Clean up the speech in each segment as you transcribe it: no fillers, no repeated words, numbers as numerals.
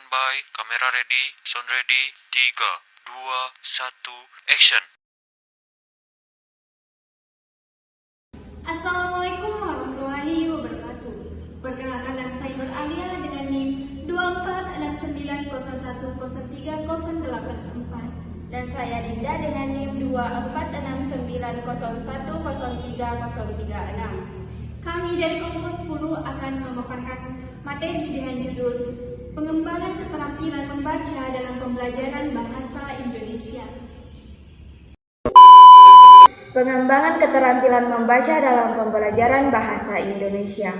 Standby, kamera ready, sound ready, 3, 2, 1, action. Assalamualaikum warahmatullahi wabarakatuh. Perkenalkan, nama saya Nur Alia dengan NIM 2469030384. Dan saya Dinda dengan NIM 246901030336. Kami dari kelompok 10 akan memaparkan materi dengan judul Pengembangan Keterampilan Membaca dalam Pembelajaran Bahasa Indonesia. Pengembangan keterampilan membaca dalam pembelajaran bahasa Indonesia.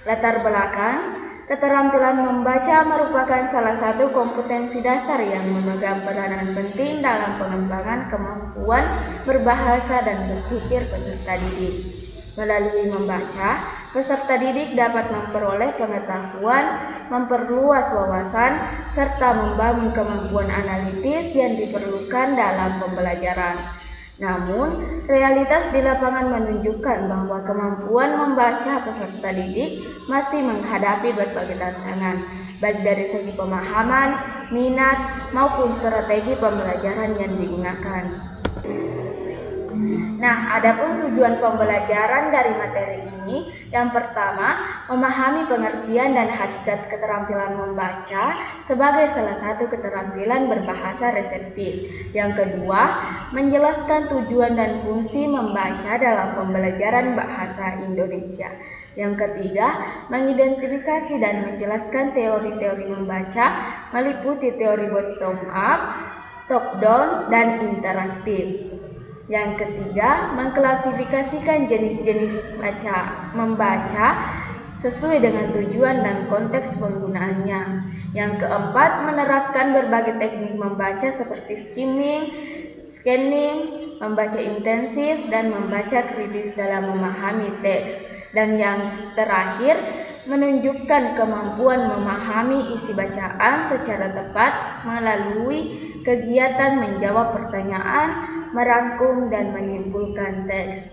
Latar belakang, keterampilan membaca merupakan salah satu kompetensi dasar yang memegang peranan penting dalam pengembangan kemampuan berbahasa dan berpikir peserta didik. Melalui membaca, peserta didik dapat memperoleh pengetahuan, memperluas wawasan, serta membangun kemampuan analitis yang diperlukan dalam pembelajaran. Namun, realitas di lapangan menunjukkan bahwa kemampuan membaca peserta didik masih menghadapi berbagai tantangan, baik dari segi pemahaman, minat, maupun strategi pembelajaran yang digunakan. Nah, adapun tujuan pembelajaran dari materi ini, yang pertama, memahami pengertian dan hakikat keterampilan membaca sebagai salah satu keterampilan berbahasa reseptif. Yang kedua, menjelaskan tujuan dan fungsi membaca dalam pembelajaran bahasa Indonesia. Yang ketiga, mengidentifikasi dan menjelaskan teori-teori membaca meliputi teori bottom up, top down, dan interaktif. Yang ketiga, mengklasifikasikan jenis-jenis membaca sesuai dengan tujuan dan konteks penggunaannya. Yang keempat, menerapkan berbagai teknik membaca seperti skimming, scanning, membaca intensif, dan membaca kritis dalam memahami teks. Dan yang terakhir, menunjukkan kemampuan memahami isi bacaan secara tepat melalui kegiatan menjawab pertanyaan, merangkum, dan menyimpulkan teks.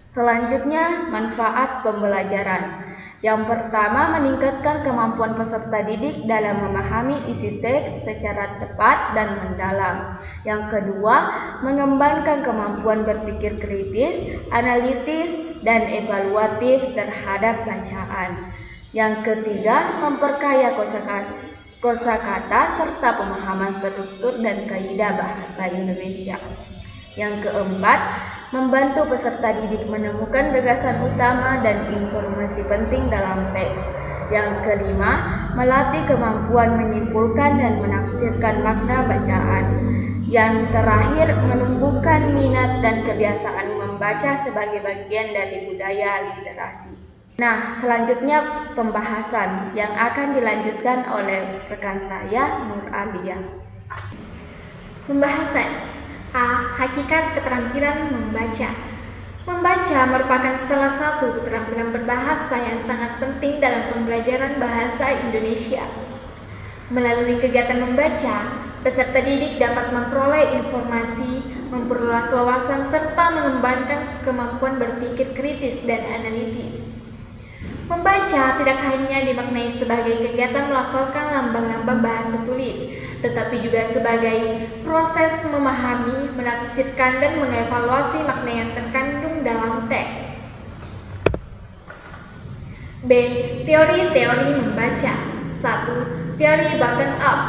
Selanjutnya, manfaat pembelajaran. Yang pertama, meningkatkan kemampuan peserta didik dalam memahami isi teks secara tepat dan mendalam. Yang kedua, mengembangkan kemampuan berpikir kritis, analitis, dan evaluatif terhadap bacaan. Yang ketiga, memperkaya kosakata serta pemahaman struktur dan kaidah bahasa Indonesia. Yang keempat, membantu peserta didik menemukan gagasan utama dan informasi penting dalam teks. Yang kelima, melatih kemampuan menyimpulkan dan menafsirkan makna bacaan. Yang terakhir, menumbuhkan minat dan kebiasaan membaca sebagai bagian dari budaya literasi. Nah, selanjutnya pembahasan yang akan dilanjutkan oleh rekan saya, Nur Alia. Pembahasan A. Hakikat keterampilan membaca. Membaca merupakan salah satu keterampilan berbahasa yang sangat penting dalam pembelajaran bahasa Indonesia. Melalui kegiatan membaca, peserta didik dapat memperoleh informasi, memperluas wawasan, serta mengembangkan kemampuan berpikir kritis dan analitis. Membaca tidak hanya dimaknai sebagai kegiatan melafalkan lambang-lambang bahasa tulis, tetapi juga sebagai proses memahami, menafsirkan, dan mengevaluasi makna yang terkandung dalam teks. B. Teori-teori membaca. 1. Teori bottom up.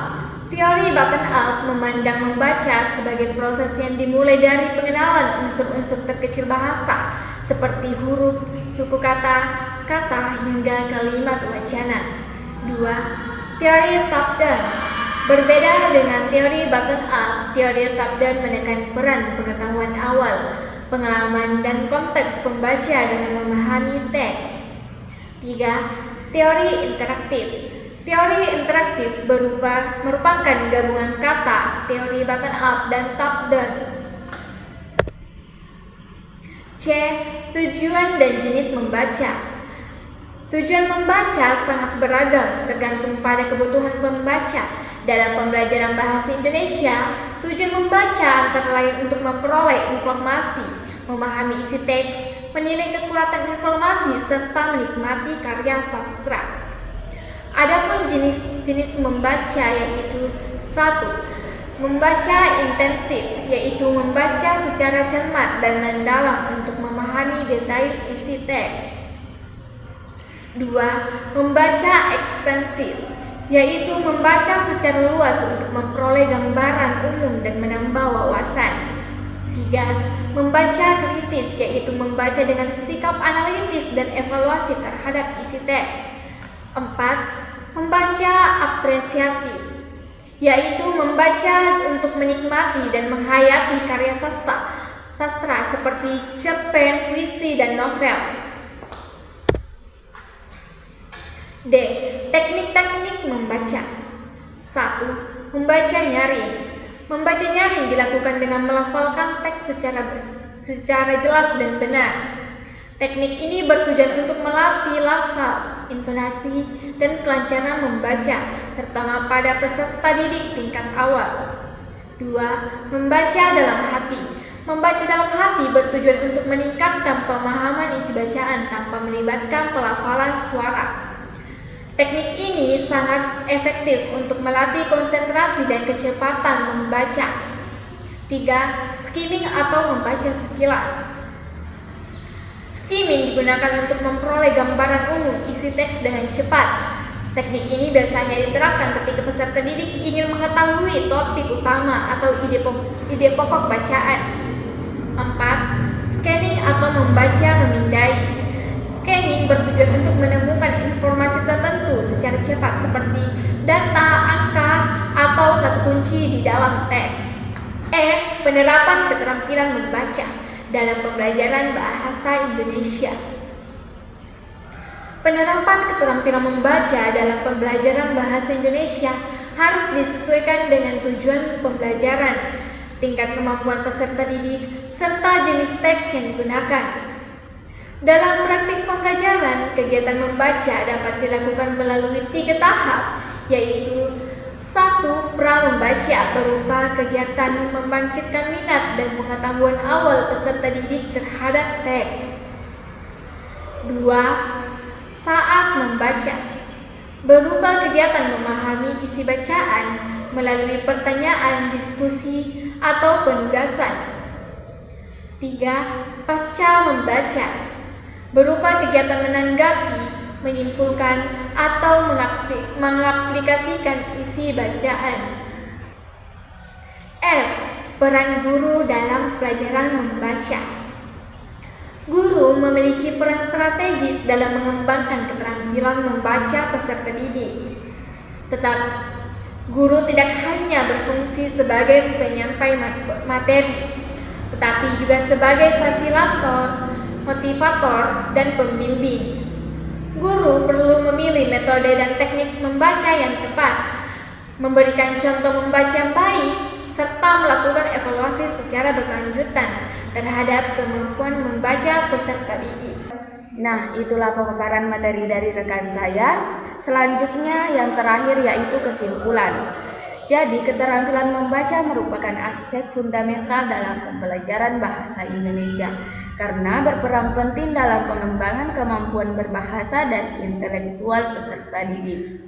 Teori bottom up memandang membaca sebagai proses yang dimulai dari pengenalan unsur-unsur terkecil bahasa, seperti huruf, suku kata, hingga kalimat wacana. 2. Teori top down. Berbeda dengan teori bottom up, teori top down menekan peran pengetahuan awal, pengalaman, dan konteks pembaca dalam memahami teks. 3. Teori interaktif. Teori interaktif merupakan gabungan kata teori bottom up dan top down. C. Tujuan dan jenis membaca. Tujuan membaca sangat beragam tergantung pada kebutuhan pembaca. Dalam pembelajaran bahasa Indonesia, tujuan membaca antara lain untuk memperoleh informasi, memahami isi teks, menilai kekuratan informasi, serta menikmati karya sastra. Adapun jenis-jenis membaca yaitu 1. Membaca intensif, yaitu membaca secara cermat dan mendalam untuk memahami detail isi teks. 2. Membaca ekstensif, yaitu membaca secara luas untuk memperoleh gambaran umum dan menambah wawasan. 3. Membaca kritis, yaitu membaca dengan sikap analitis dan evaluasi terhadap isi teks. 4. Membaca apresiatif, yaitu membaca untuk menikmati dan menghayati karya sastra seperti cerpen, puisi, dan novel. D. Teknik-teknik membaca. 1. Membaca nyaring. Membaca nyaring dilakukan dengan melafalkan teks secara jelas dan benar. Teknik ini bertujuan untuk melatih lafal, intonasi, dan kelancaran membaca, terutama pada peserta didik tingkat awal. 2. Membaca dalam hati. Membaca dalam hati bertujuan untuk meningkatkan pemahaman isi bacaan tanpa melibatkan pelafalan suara. Teknik ini sangat efektif untuk melatih konsentrasi dan kecepatan membaca. 3. Skimming atau membaca sekilas. Skimming digunakan untuk memperoleh gambaran umum isi teks dengan cepat. Teknik ini biasanya diterapkan ketika peserta didik ingin mengetahui topik utama atau ide pokok bacaan. 4. Scanning atau membaca memindai. Scanning bertujuan untuk menemukan informasi tertentu secara cepat seperti data, angka, atau kata kunci di dalam teks. E. Penerapan keterampilan membaca dalam pembelajaran bahasa Indonesia. Penerapan keterampilan membaca dalam pembelajaran bahasa Indonesia harus disesuaikan dengan tujuan pembelajaran, tingkat kemampuan peserta didik, serta jenis teks yang digunakan. Dalam praktik pembelajaran, kegiatan membaca dapat dilakukan melalui 3 tahap, yaitu 1. Pra-membaca berupa kegiatan membangkitkan minat dan pengetahuan awal peserta didik terhadap teks. 2. Saat membaca berupa kegiatan memahami isi bacaan melalui pertanyaan, diskusi, atau penugasan. 3. Pasca membaca berupa kegiatan menanggapi, menyimpulkan, atau mengaplikasikan isi bacaan. F. Peran guru dalam pelajaran membaca. Guru memiliki peran strategis dalam mengembangkan keterampilan membaca peserta didik. Tetapi, guru tidak hanya berfungsi sebagai penyampai materi, tetapi juga sebagai fasilitator, motivator, dan pembimbing. Guru perlu memilih metode dan teknik membaca yang tepat, memberikan contoh membaca yang baik, serta melakukan evaluasi secara berkelanjutan terhadap kemampuan membaca peserta didik. Nah, itulah pemaparan materi dari rekan saya. Selanjutnya yang terakhir yaitu kesimpulan. Jadi, keterampilan membaca merupakan aspek fundamental dalam pembelajaran bahasa Indonesia karena berperan penting dalam pengembangan kemampuan berbahasa dan intelektual peserta didik.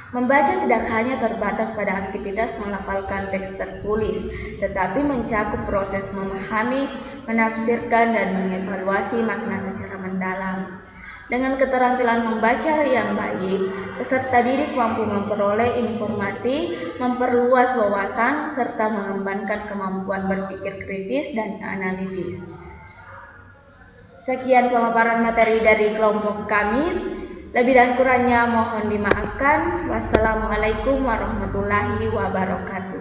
Membaca tidak hanya terbatas pada aktivitas melafalkan teks tertulis, tetapi mencakup proses memahami, menafsirkan, dan mengevaluasi makna secara mendalam. Dengan keterampilan membaca yang baik, peserta didik mampu memperoleh informasi, memperluas wawasan, serta mengembangkan kemampuan berpikir kritis dan analitis. Sekian pemaparan materi dari kelompok kami. Lebih dan kurangnya mohon dimaafkan. Wassalamualaikum warahmatullahi wabarakatuh.